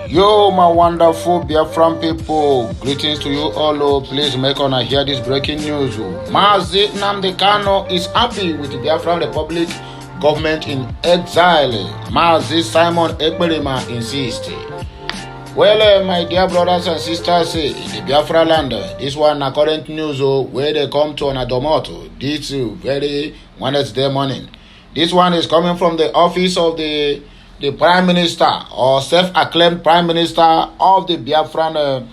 Yo, my wonderful Biafran people, greetings to you all. Please make on hear this breaking news. Mazi Nnamdi Kanu is happy with the Biafran Republic government in exile. Mazi Simon Ekperima insists. Well, my dear brothers and sisters, in the Biafra land, this one na current news where they come to an Adomoto this very Wednesday morning. This one is coming from the office of the Prime Minister or self-acclaimed Prime Minister of the Biafran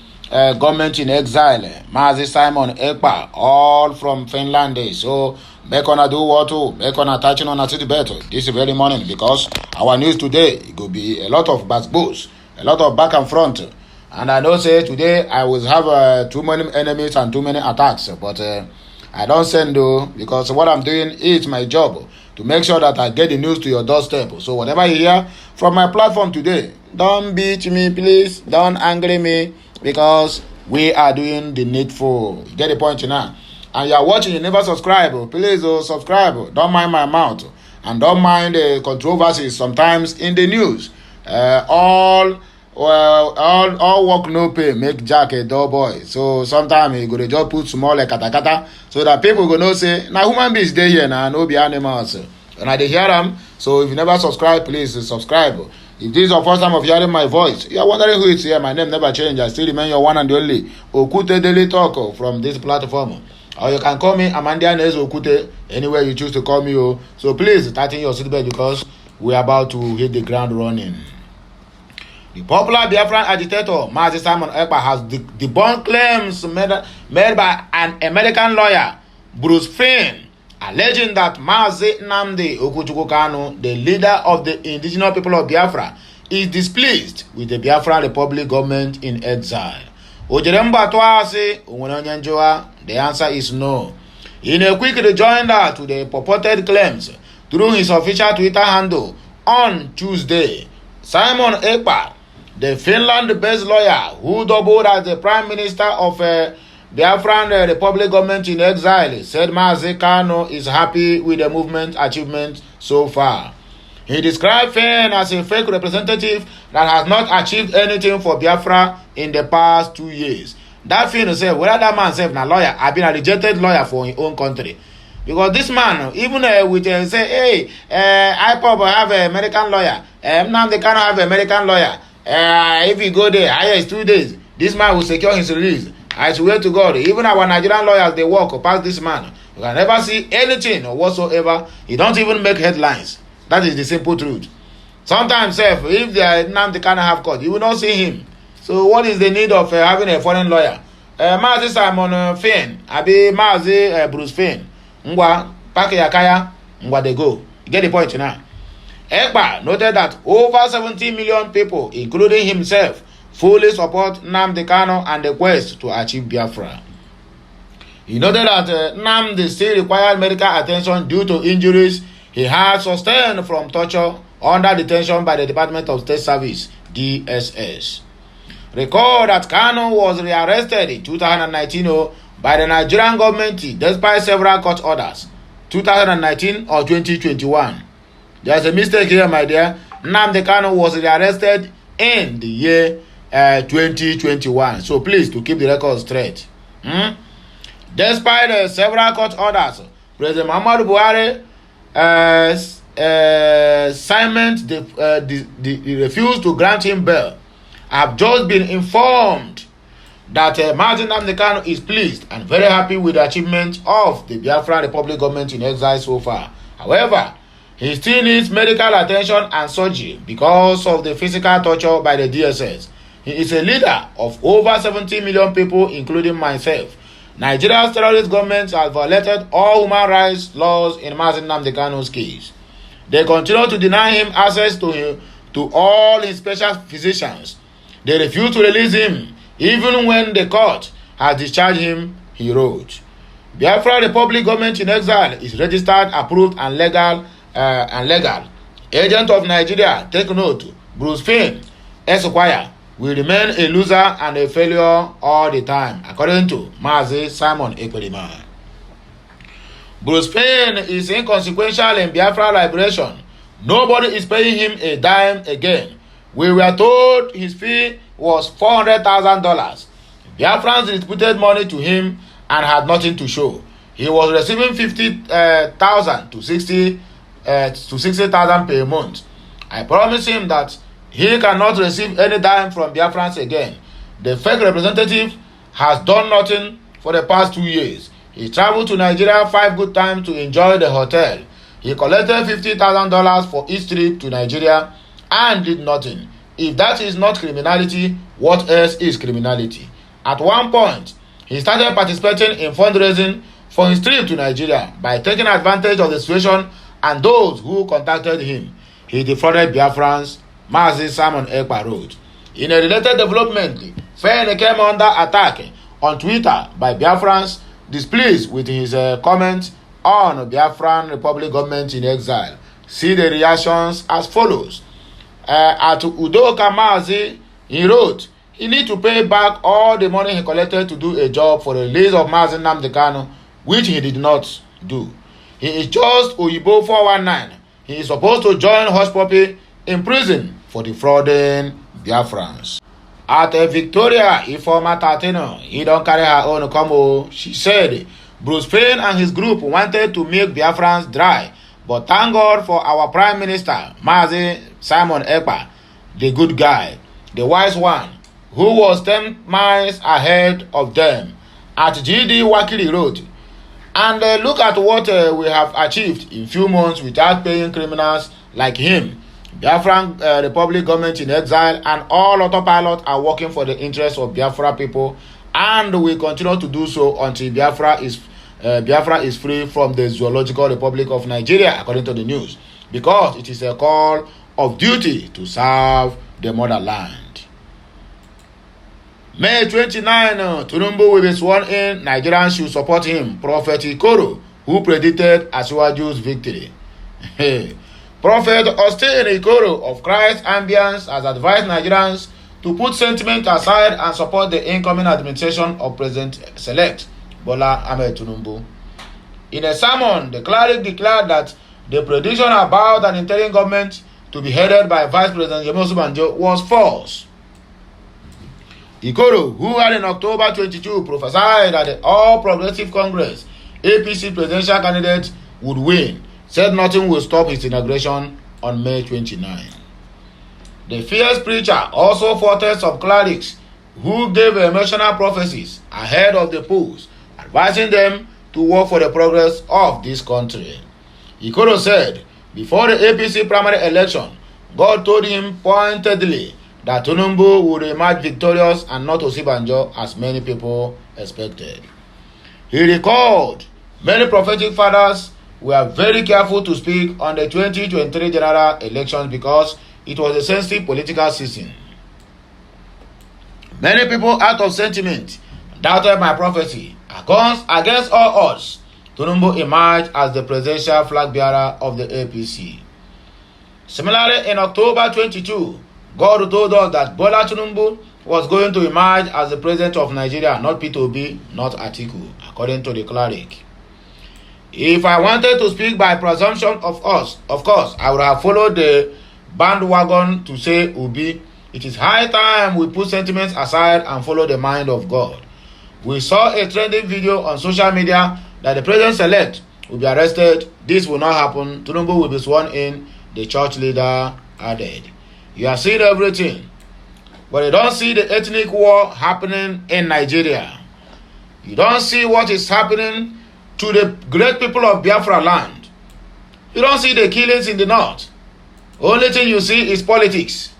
government in exile, Mazi Simon EKPA, all from Finland. So, make on do what to, make on touching on a city better this very morning, because our news today, it will be a lot of backbones, a lot of back and front. And I know say today I will have too many enemies and too many attacks, but I don't send though, because what I'm doing is my job to make sure that I get the news to your doorstep. So whatever you hear from my platform today, don't beat me, please. Don't angry me, because we are doing the needful. You get the point now? And you are watching, you never subscribe. Please subscribe. Don't mind my mouth. And don't mind the controversies sometimes in the news. All work no pay make Jack a dull boy. So sometimes you go to just put small like KATAKATA, so that people go know say now human beings dey here now, no be animals. And I dey hear them. So if you never subscribe, please subscribe. If this is your first time of hearing my voice, you are wondering who is here. My name never changed. I still remain your one and only Okute Daily Talk from this platform. Or you can call me Amandia Nez Okute, anywhere you choose to call me. So please tighten your seatbelt, because we are about to hit the ground running. The popular Biafran agitator Mazi Simon EKPA has debunked claims made by an American lawyer, Bruce Finn, alleging that Mazi Nnamdi Kanu, the leader of the indigenous people of Biafra, is displeased with the Biafran Republic government in exile. The answer is no. In a quick rejoinder to the purported claims through his official Twitter handle on Tuesday, Simon EKPA, the Finland-based lawyer who doubled as the Prime Minister of Biafran Republic government in exile, said Mazi Kanu is happy with the movement's achievements so far. He described Finn as a fake representative that has not achieved anything for Biafra in the past 2 years. That Finn said, whether that man said na lawyer, I've been a rejected lawyer for his own country. Because this man, even with say, hey, IPOB have an American lawyer, Nnamdi Kanu have an American lawyer. If you go there, highest 2 days, this man will secure his release. I swear to God, even our Nigerian lawyers, they walk past this man. You can never see anything or whatsoever. He don't even make headlines. That is the simple truth. Sometimes, if the Nnamdi Kanu have court, you will not see him. So what is the need of having a foreign lawyer? Mazi Simon Finn, abi Mazi Bruce Finn. Ngwa, pake yakaya, ngwa they go. You get the point now? EKPA noted that over 70 million people, including himself, fully support Nnamdi Kanu and the quest to achieve Biafra. He noted that Nnamdi still required medical attention due to injuries he had sustained from torture under detention by the Department of State Service, DSS. Recall that Kanu was rearrested in 2019 by the Nigerian government despite several court orders, 2019 or 2021. There's a mistake here, my dear. Nnamdi Kanu was rearrested in the year 2021. So please, to keep the record straight. Despite several court orders, President Muhammadu Buhari refused to grant him bail. I've just been informed that Mazi Nnamdi Kanu is pleased and very happy with the achievement of the Biafran Republic government in exile so far. However, he still needs medical attention and surgery because of the physical torture by the DSS. He is a leader of over 70 million people, including myself. Nigeria's terrorist government has violated all human rights laws in Mazi Nnamdi Kanu's case. They continue to deny him access to all his special physicians. They refuse to release him, even when the court has discharged him, he wrote. Biafra Republic government in exile is registered, approved, and legal. Agent of Nigeria, take note, Bruce Finn, Esquire, will remain a loser and a failure all the time, according to Mazi Simon EKPA. Bruce Finn is inconsequential in Biafra liberation. Nobody is paying him a dime again. We were told his fee was $400,000. Biafrans distributed money to him and had nothing to show. He was receiving 50,000 to 60,000 per month. I promised him that he cannot receive any dime from Biafrans again. The fake representative has done nothing for the past 2 years. He traveled to Nigeria 5 good times to enjoy the hotel. He collected $50,000 for each trip to Nigeria and did nothing. If that is not criminality, what else is criminality? At one point, he started participating in fundraising for his trip to Nigeria by taking advantage of the situation and those who contacted him. He defrauded Biafrans, Mazi Simon EKPA wrote. In a related development, MNK came under attack on Twitter by Biafrans displeased with his comments on Biafran Republic government in exile. See the reactions as follows. At Udoka Mazi, he wrote, he need to pay back all the money he collected to do a job for the release of Mazi Nnamdi Kanu, which he did not do. He is just Oyibo 419. He is supposed to join Hush Puppy in prison for defrauding Biafrans. At Victoria Ifeoma Tatino, he don't carry her own combo. She said Bruce Payne and his group wanted to make Biafrans dry, but thank God for our Prime Minister, Mazi Simon EKPA, the good guy, the wise one, who was 10 miles ahead of them. At GD Wakili wrote, and look at what we have achieved in few months without paying criminals like him. Biafran Republic government in exile and all autopilot are working for the interests of Biafra people, and we continue to do so until Biafra is free from the Zoological Republic of Nigeria, according to the news, because it is a call of duty to serve the motherland. May 29, Tinubu will be sworn in. Nigerians should support him. Prophet Ikoro, who predicted Asiwaju's victory. Prophet Austin Ikoro of Christ Ambience has advised Nigerians to put sentiment aside and support the incoming administration of President-elect Bola Ahmed Tinubu. In a sermon, the cleric declared that the prediction about an interim government to be headed by Vice President Yemi Osinbajo was false. Ikoro, who had in October 22 prophesied that the All Progressive Congress APC presidential candidate would win, said nothing will stop his inauguration on May 29. The fierce preacher also faulted some clerics who gave emotional prophecies ahead of the polls, advising them to work for the progress of this country. Ikoro said, before the APC primary election, God told him pointedly that Tinubu would emerge victorious and not Osinbajo as many people expected. He recalled many prophetic fathers were very careful to speak on the 2023 general elections because it was a sensitive political season. Many people out of sentiment doubted my prophecy. Against all odds, Tinubu emerged as the presidential flag bearer of the APC. Similarly, in October 22, God told us that Bola Tinubu was going to emerge as the president of Nigeria, not Peter Obi, not Atiku, according to the cleric. If I wanted to speak by presumption of course, I would have followed the bandwagon to say Obi. It is high time we put sentiments aside and follow the mind of God. We saw a trending video on social media that the president-elect will be arrested. This will not happen. Tinubu will be sworn in, the church leader added. You are seeing everything, but you don't see the ethnic war happening in Nigeria. You don't see what is happening to the great people of Biafra land. You don't see the killings in the north. Only thing you see is politics.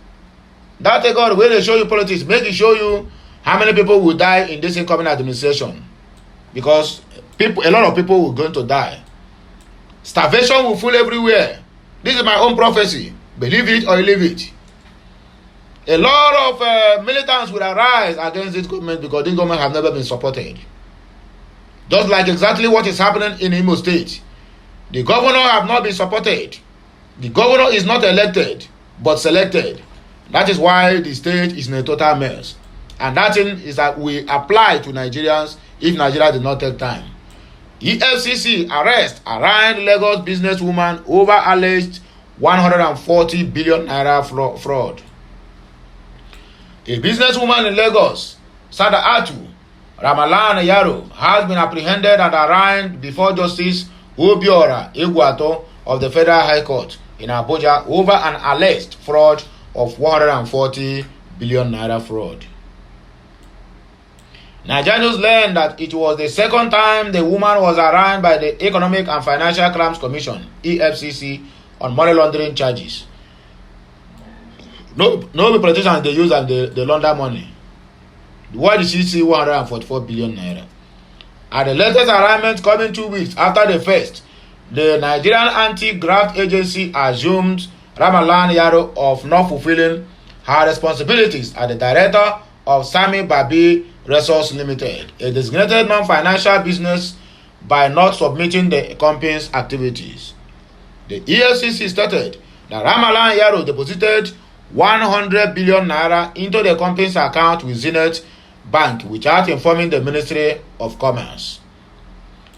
That God, when they show you politics, make it show you how many people will die in this incoming administration. Because a lot of people will going to die. Starvation will full everywhere. This is my own prophecy. Believe it or leave it. A lot of militants will arise against this government because this government have never been supported. Just like exactly what is happening in Imo State. The governor have not been supported. The governor is not elected, but selected. That is why the state is in a total mess. And that thing is that we apply to Nigerians if Nigeria did not take time. EFCC arrest around Lagos businesswoman over alleged 140 billion naira fraud. A businesswoman in Lagos, Sadaatu Ramalan Yaro, has been apprehended and arraigned before Justice Obiora Egwato of the Federal High Court in Abuja over an alleged fraud of 140 billion naira fraud. Nigerians learned that it was the second time the woman was arraigned by the Economic and Financial Crimes Commission (EFCC) on money laundering charges. No politicians they use and they launder money. Why did she see 144 billion naira? At the latest arraignment coming 2 weeks after the first, the Nigerian Anti-Graft Agency assumed Ramalan Yaro of not fulfilling her responsibilities as the director of Sami Babi Resource Limited, a designated non-financial business, by not submitting the company's activities. The EFCC stated that Ramalan Yaro deposited 100 billion naira into the company's account with Zenith Bank without informing the Ministry of Commerce.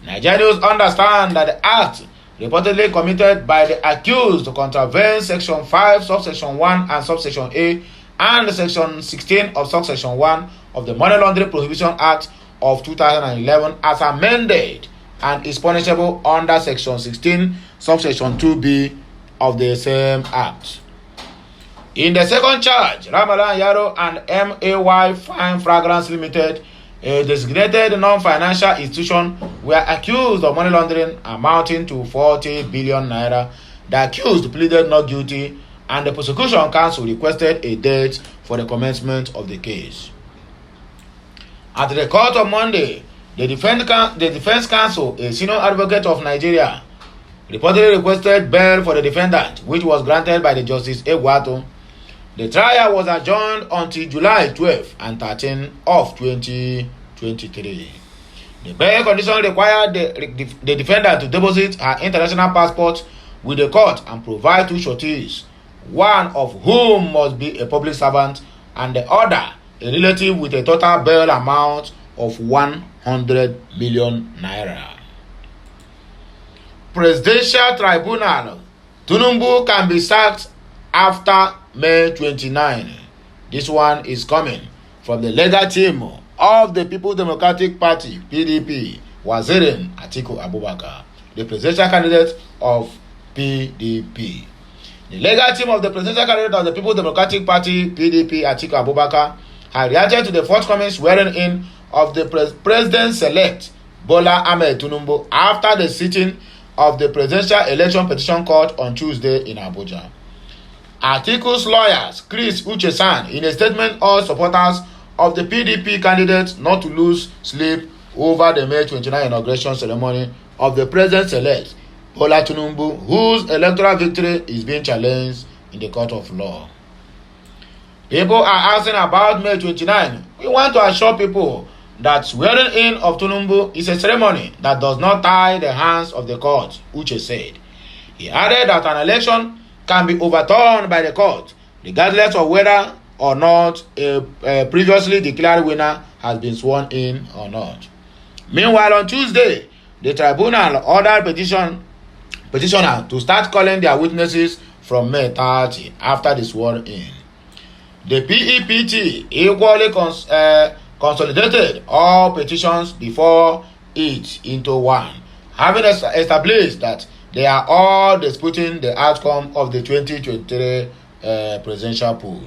Nigerians understand that the act reportedly committed by the accused contravenes Section 5, Subsection 1 and Subsection A and Section 16 of Subsection 1 of the Money Laundering Prohibition Act of 2011 as amended and is punishable under Section 16, Subsection 2B of the same Act. In the second charge, Ramalan Yaro and MAY Fine Fragrance Limited, a designated non-financial institution, were accused of money laundering amounting to 40 billion naira. The accused pleaded not guilty, and the prosecution counsel requested a date for the commencement of the case. At the court on Monday, the defense counsel, a senior advocate of Nigeria, reportedly requested bail for the defendant, which was granted by the Justice Egwato. The trial was adjourned until July 12 and 13 of 2023. The bail condition required the defendant to deposit her international passport with the court and provide 2 sureties, one of whom must be a public servant and the other a relative, with a total bail amount of 100 million naira. Presidential Tribunal. Tinubu can be sacked after May 29. This one is coming from the legal team of the People's Democratic Party (PDP), Wazirin Atiku Abubakar, the presidential candidate of PDP. The legal team of the presidential candidate of the People's Democratic Party (PDP), Atiku Abubakar, had reacted to the forthcoming swearing-in of the President-elect Bola Ahmed Tinubu after the sitting of the Presidential Election Petition Court on Tuesday in Abuja. Atiku's lawyers, Chris Uchesan, in a statement, urged supporters of the PDP candidate not to lose sleep over the May 29 inauguration ceremony of the President-elect Bola Tinubu, whose electoral victory is being challenged in the court of law. People are asking about May 29. We want to assure people that swearing in of Tinubu is a ceremony that does not tie the hands of the court, Uche said. He added that an election can be overturned by the court, regardless of whether or not a previously declared winner has been sworn in or not. Meanwhile, on Tuesday, the tribunal ordered petitioner to start calling their witnesses from May 30 after the sworn in. The PEPT equally consolidated all petitions before it into one, having established that they are all disputing the outcome of the 2023 presidential poll.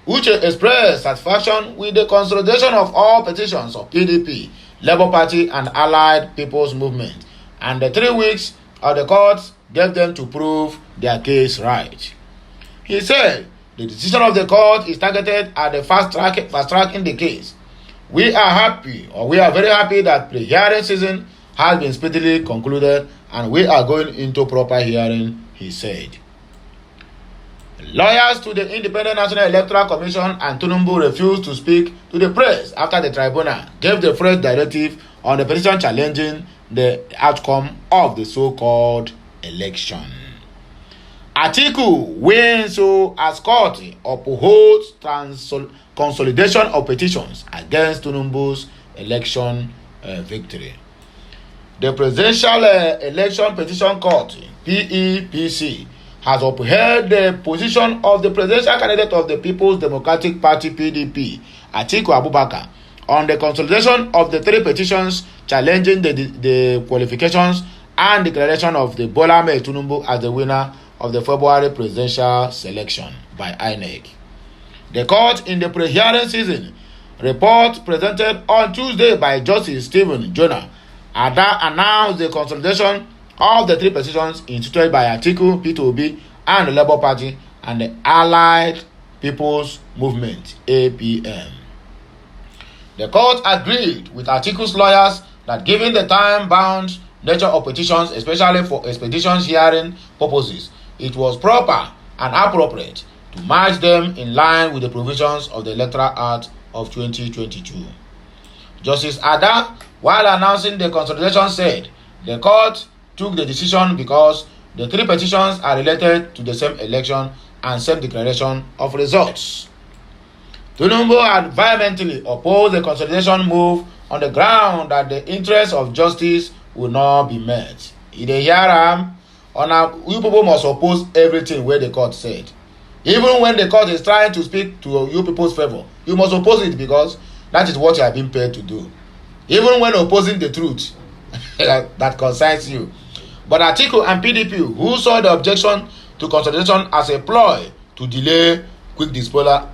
Uche expressed satisfaction with the consolidation of all petitions of PDP, Labour Party and Allied People's Movement, and the 3 weeks of the court gave them to prove their case right. He said the decision of the court is targeted at the fast-tracking the case. We are very happy that pre-hearing season has been speedily concluded and we are going into proper hearing, he said. Lawyers to the Independent National Electoral Commission and Tinubu refused to speak to the press after the tribunal gave the fresh directive on the petition challenging the outcome of the so-called election. Atiku wins as court upholds consolidation of petitions against Tinubu's election victory. The Presidential Election Petition Court, PEPC, has upheld the position of the presidential candidate of the People's Democratic Party (PDP), Atiku Abubakar, on the consolidation of the 3 petitions challenging the qualifications and declaration of the Bola Ahmed Tinubu as the winner of the February presidential selection by INEC. The court, in the pre-hearing season report presented on Tuesday by Justice Stephen Jonah, announced the consolidation of the 3 petitions instituted by Atiku, P2B, and the Labour Party and the Allied People's Movement (APM). The court agreed with Atiku's lawyers that given the time-bound nature of petitions, especially for expedition hearing purposes, it was proper and appropriate to match them in line with the provisions of the Electoral Act of 2022. Justice Ada, while announcing the consolidation, said the court took the decision because the 3 petitions are related to the same election and same declaration of results. Tinubu had vehemently opposed the consolidation move on the ground that the interests of justice will not be met. In the hearing, you people must oppose everything where the court said. Even when the court is trying to speak to you people's favor, you must oppose it because that is what you have been paid to do. Even when opposing the truth that concerns you. But Atiku and PDP, who saw the objection to consolidation as a ploy to delay quick disposal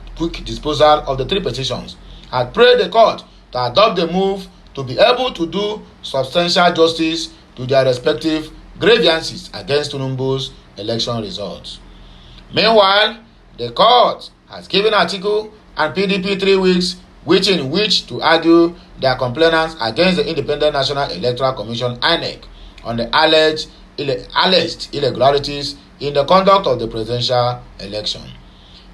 of the 3 petitions, had prayed the court to adopt the move to be able to do substantial justice to their respective grievances against Tinubu's election results. Meanwhile, the court has given Atiku and PDP 3 weeks in which to argue their complaints against the Independent National Electoral Commission (INEC) on the alleged irregularities in the conduct of the presidential election.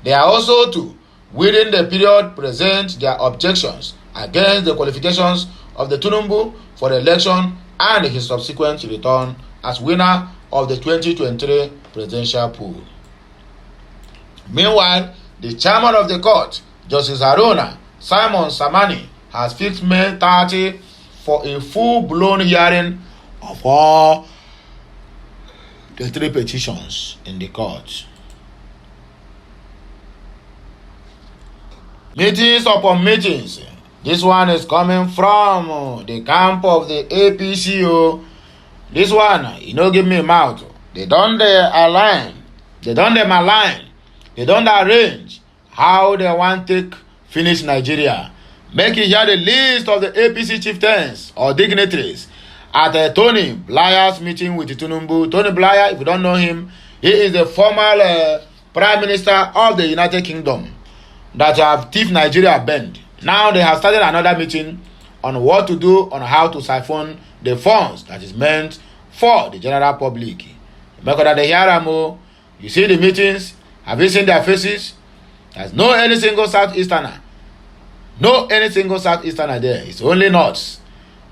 They are also to, within the period, present their objections against the qualifications of the Tinubu for the election and his subsequent return as winner of the 2023 presidential poll. Meanwhile, the chairman of the court, Justice Haruna Simon Samani, has fixed May 30 for a full-blown hearing of all the 3 petitions in the court. Meetings upon meetings. This one is coming from the camp of the APCO. This one, give me mouth. They don't align. They don't malign. They don't arrange how they want to finish Nigeria. Make you hear the list of the APC chieftains or dignitaries at Tony Blair's meeting with Tinubu. Tony Blair, if you don't know him, he is the former Prime Minister of the United Kingdom that have thief Nigeria bend. Now they have started another meeting on what to do, on how to siphon the funds that is meant for the general public. You see the meetings? Have you seen their faces? There's no any single Southeasterner. No any single Southeasterner there. It's only Norths.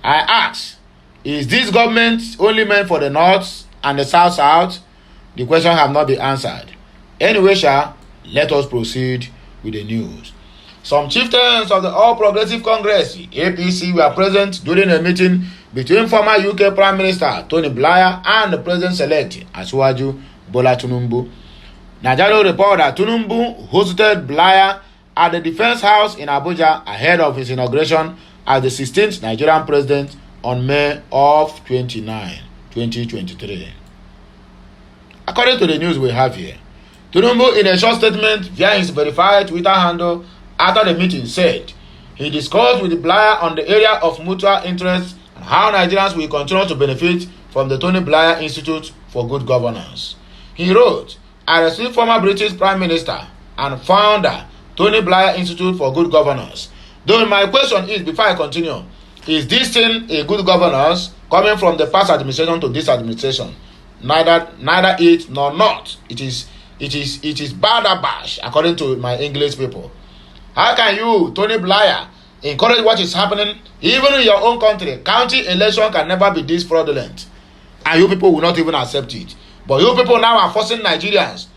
I ask, is this government only meant for the North and the South? The question have not been answered. Anyway, let us proceed with the news. Some chieftains of the All Progressive Congress, APC, were present during a meeting between former UK Prime Minister Tony Blair and the President-elect Asiwaju Bola Tinubu. Najalo reported that Tinubu hosted Blair at the Defense House in Abuja ahead of his inauguration as the 16th Nigerian president on May of 29, 2023. According to the news we have here, Tinubu, in a short statement via his verified Twitter handle after the meeting, said he discussed with Blair on the area of mutual interest and how Nigerians will continue to benefit from the Tony Blair Institute for Good Governance. He wrote, I received former British Prime Minister and founder Tony Blair Institute for Good Governance. Though my question is, before I continue, is this thing a good governance coming from the past administration to this administration? Neither it nor not. It is bad bash, according to my English people. How can you, Tony Blair, encourage what is happening even in your own country? County election can never be this fraudulent, and you people will not even accept it. But you people now are forcing Nigerians,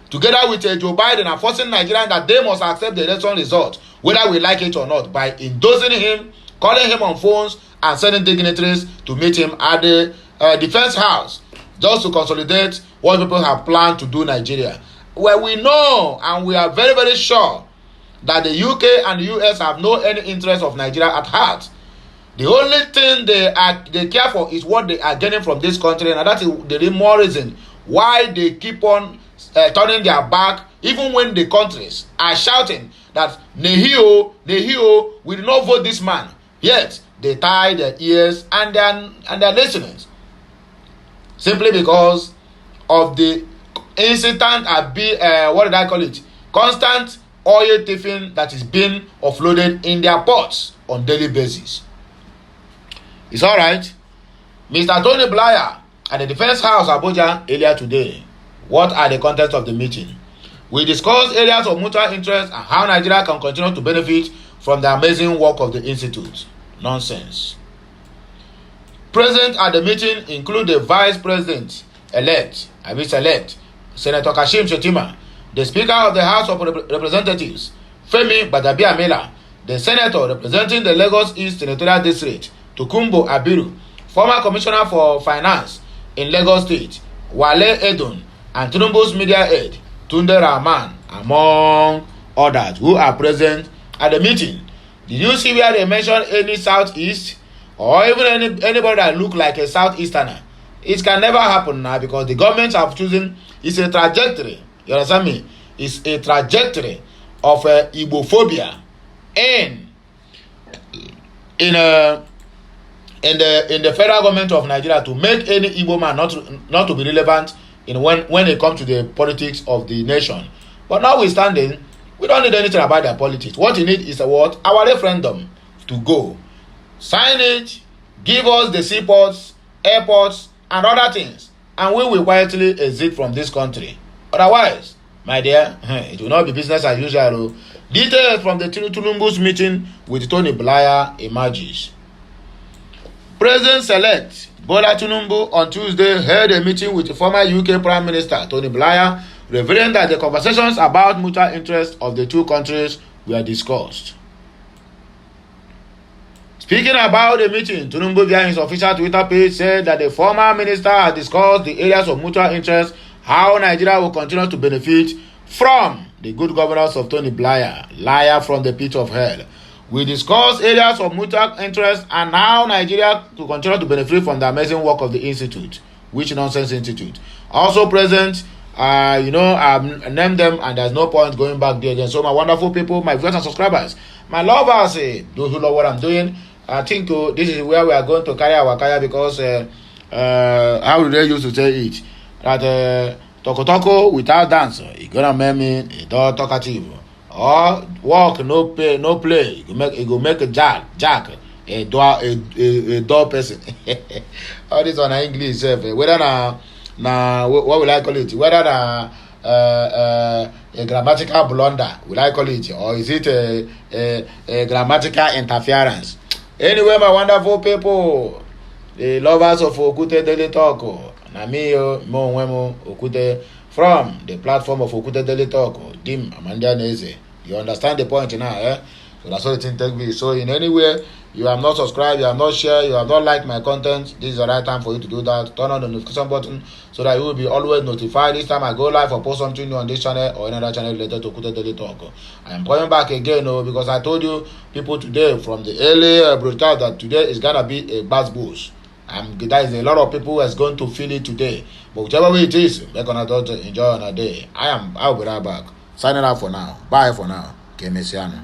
together with Joe Biden, are forcing Nigerians that they must accept the election result, whether we like it or not, by endorsing him, calling him on phones, and sending dignitaries to meet him at the Defense House, just to consolidate what people have planned to do Nigeria. Well, we know and we are very, very sure that the UK and the US have no any interest of Nigeria at heart. The only thing they care for is what they are getting from this country, and that is the more reason why they keep on turning their back, even when the countries are shouting that Nehio, Nehio, we did not vote this man. Yet they tie their ears and they're listening, simply because of the instant what did I call it? Constant oil tipping that is being offloaded in their ports on daily basis. It's all right. Mr. Tony Blair at the Defense House Abuja earlier today. What are the contents of the meeting? We discussed areas of mutual interest and how Nigeria can continue to benefit from the amazing work of the institute. Nonsense. Present at the meeting include the Vice President-elect, Senator Kashim Shettima, the Speaker of the House of Representatives, Femi Gbadabiamila, the Senator representing the Lagos East Senatorial District, Tokunbo Abiru, former Commissioner for Finance in Lagos State, Wale Edun, and Tinubu's media aide, Tunde Rahman, among others who are present at the meeting. Did you see where they mention any Southeast or even anybody that look like a Southeasterner? It can never happen now because the government have chosen, it's a trajectory, you understand me? It's a trajectory of Igbophobia in the federal government of Nigeria to make any Igbo man not to be relevant in when it comes to the politics of the nation. But notwithstanding, we don't need anything about their politics. What you need is our referendum to go. Sign it, give us the seaports, airports, and other things, and we will quietly exit from this country. Otherwise, my dear, it will not be business as usual. Details from the Tinubu's meeting with Tony Blair emerges. President-elect Bola Tinubu on Tuesday held a meeting with the former UK Prime Minister Tony Blair, revealing that the conversations about mutual interest of the two countries were discussed. Speaking about the meeting, Tinubu via his official Twitter page said that the former minister had discussed the areas of mutual interest, how Nigeria will continue to benefit from the good governance of Tony Blair, liar from the pit of hell. We discussed areas of mutual interest and how Nigeria to continue to benefit from the amazing work of the institute. Which nonsense institute? Also present, I've named them and there's no point going back there again. So my wonderful people, my viewers and subscribers, my lovers, those who love what I'm doing, I think this is where we are going to carry our kaya because how do they used to say it? That toko without dance, it's gonna make me a dog talkative. Or walk no play. It go make a jack a door person. All this on English, whether na what will I call it? Whether na a grammatical blunder, will I call it, or is it a grammatical interference? Anyway, my wonderful people, the lovers of Okute Daily Talk, Nami Mo Okute from the platform of Okute Daily Talk, Dim Amanda Neze. You understand the point now, eh? So that's all the thing take me. So in any way, you have not subscribed, you have not shared, you have not liked my content, this is the right time for you to do that. Turn on the notification button so that you will be always notified each time I go live or post something new on this channel or another channel related to Okute Daily Talk. I am coming back again, because I told you people today from the early broadcast that today is gonna be a buzz boost. There is a lot of who is going to feel it today. But whichever way it is, we're gonna enjoy on a day. I will be right back. Signing out for now. Bye for now. Kemesiano.